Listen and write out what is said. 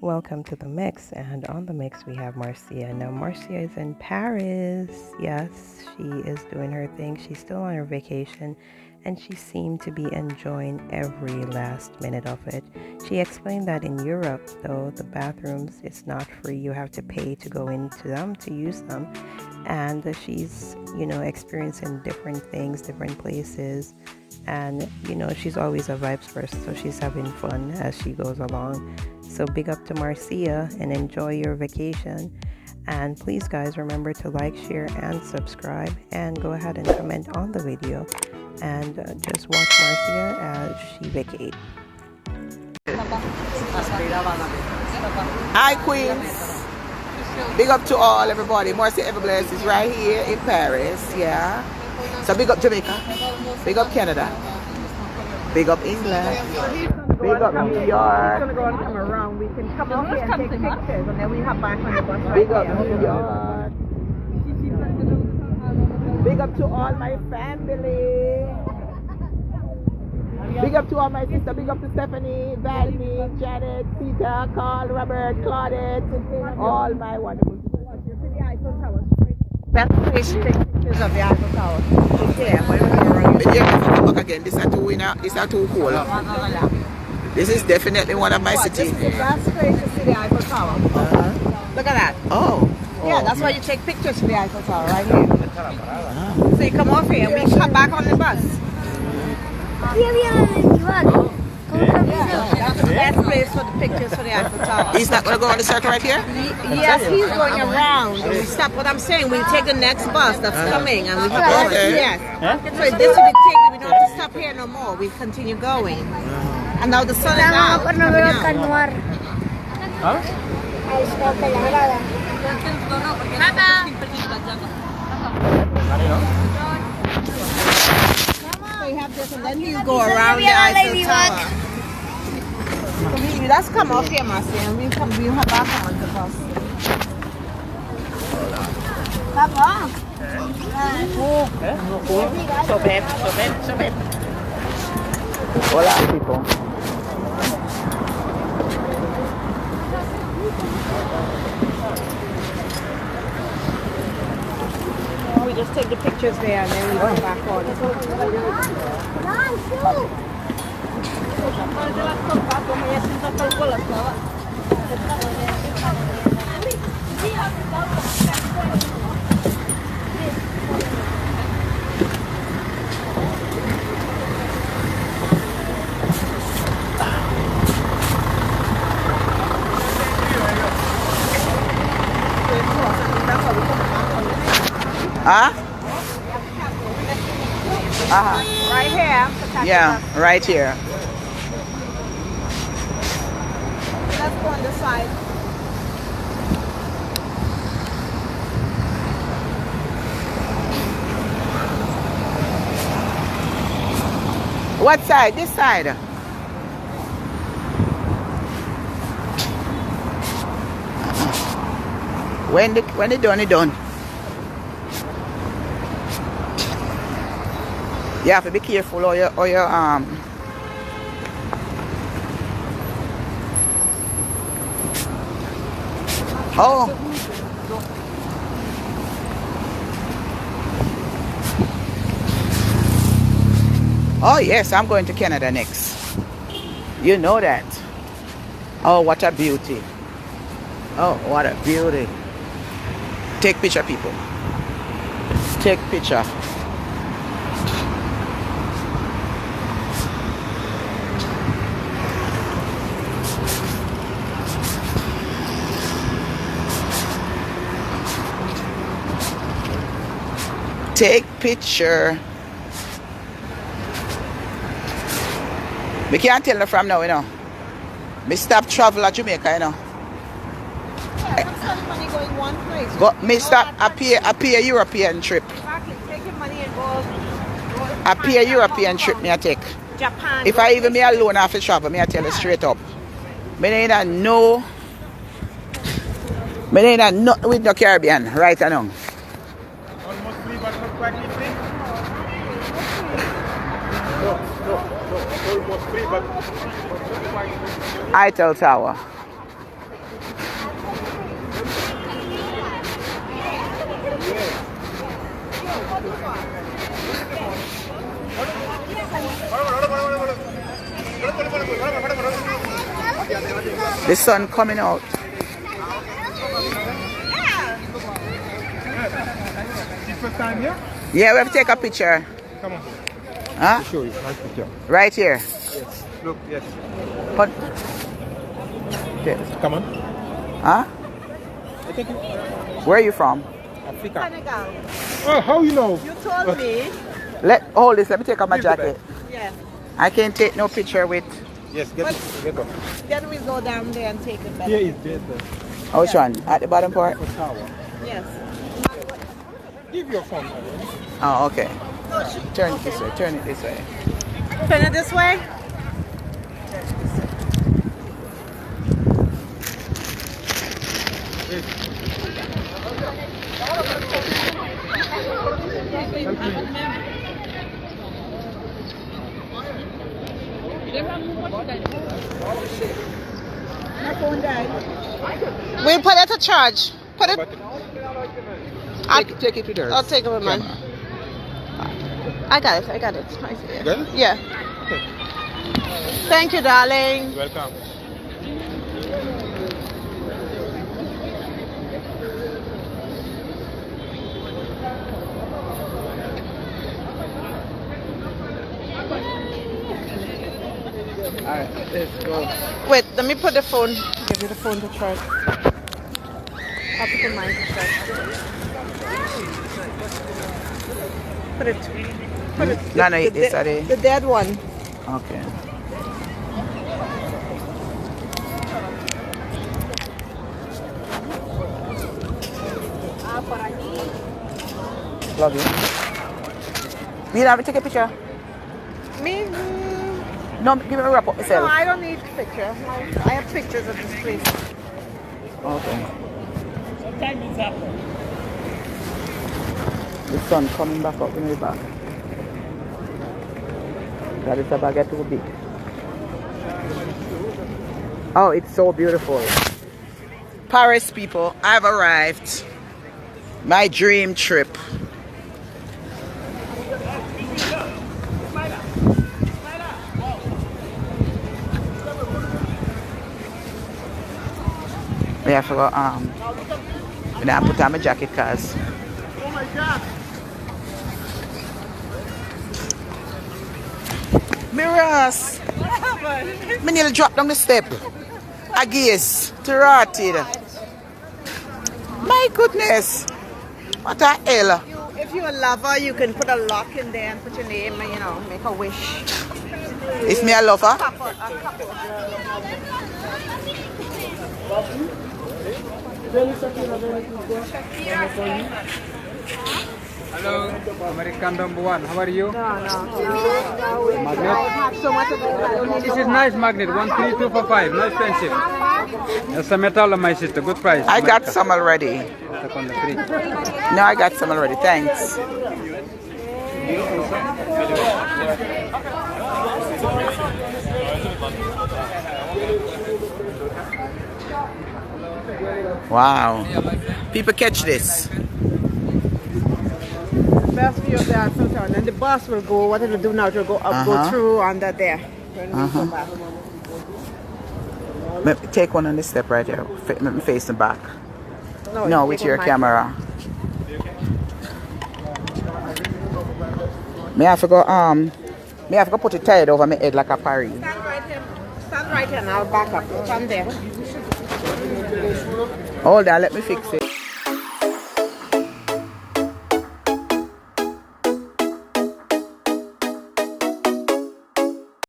Welcome to the mix, and on the mix we have Marcia. Now, Marcia is in Paris. Yes, she is doing her thing. She's still on her vacation, and she seemed to be enjoying every last minute of it. She explained that in Europe, though, the bathrooms is not free. You have to pay to go into them, to use them. And she's, experiencing different things, different places. And, she's always a vibes person, so she's having fun as she goes along. So big up to Marcia and enjoy your vacation. And please, guys, remember to like, share, and subscribe. And go ahead and comment on the video. And just watch Marcia as she vacates. Hi, Queens. Big up to all, everybody. Marcia Everbless is right here in Paris. Yeah. So big up Jamaica. Big up Canada. Big up England. Big up New York. We're going to go and come around. We can come up here and take pictures, and then we have back on the bus right Big up here. New York. Big up to all my family. Big up to all my sisters. Big up to Stephanie, Valerie, Janet, Peter, Carl, Robert, Claudette, all my wonderful sisters. Best place to take pictures of the Eiffel Tower. Yeah, But yeah, come back again. These are too cool. This is definitely one of my cities. This is the best place to see the Eiffel Tower. Look at that. Oh. Yeah, that's why you take pictures of the Eiffel Tower right here. So you come off here and we come back on the bus. That's the best place for the pictures for the Eiffel Tower. He's not going to go on the circle right here? Yes, he's going around. We stop. What I'm saying, we take the next bus that's coming, and we have to yes. So this will be taken. We don't have to stop here no more. We continue going. And now the sun is out. Coming out. So you have this, and then you go around the Eiffel Tower. Let's come off here, Marcia, and we'll have back on the bus. So bad. Hola, people. We just take the pictures there, and then we go back on. Huh? Right here. Yeah, right here. Let's go on the side. What side? This side. When they done, it done. You have to be careful or your Oh. Oh yes, I'm going to Canada next. You know that. Oh, what a beauty. Oh, what a beauty. Take picture, people. Take picture. Take picture. We can't tell them from now, Me stop travel at Jamaica, Yeah, I'm spending money going one place. But me stop appear European trip. Exactly. Take your money and go Appear European trip me I take. Japan. If I even me alone have to travel, me I tell you straight up. Me ain't no with no Caribbean right now. Eiffel Tower. The sun coming out. First time here? Yeah, we have to take a picture. Come on. Huh? I'll show you. Nice picture. Right here. Yes. Look, yes. But, yes. Come on. Huh? I take you. Where are you from? Africa. Senegal. Oh, how you know? You told me. Hold this. Let me take off my Leave the jacket. Yes. I can't take no picture with. Yes, get up. Then we go down there and take it back. Here is better. Oh, which one? At the bottom part? For tower. Yes. Give your phone. Oh, okay. Turn it this way. Turn it this way. Turn it this way. We'll put it to charge. Put it. Take it to there. I'll take it with mine. I got it. I got it. Good? Yeah. Okay. Thank you, darling. Welcome. Alright, let's go. Wait, let me put the phone. Give you the phone to charge. I'll put mine to charge. Put it. Put it. No, no, it's at The dead one. Okay. Plug in. You have to take a picture? Me? No, give me a wrap up No, myself. I don't need picture. I have pictures of this place. Okay. The sun coming back up in the back. That is about get too big. Oh, it's so beautiful. Paris people, I've arrived. My dream trip. We have to go, and I put on my jacket cause Mirrors! Me nearly dropped down the step. I guess. To rotted. My goodness. What a hell. If you're a lover, you can put a lock in there and put your name and, you know, make a wish. Is me a lover? Couple. Hello, American number one. How are you? I have so much of it. I don't need This is nice magnet. 13245. No expensive. That's a metal, my sister. Good price. I got some already. Stuck on the fridge. No, I got some already. Thanks. Wow. People catch this. best view of the Eiffel Tower. And the bus will go, what it will do now, it will go up, go through under there. When we go back. Take one on the step right here. Let me face the back. No, No, with your camera. May I have to go put it tied over my head like a parry. Stand right here and I'll back up. Stand there. Hold on, let me fix it.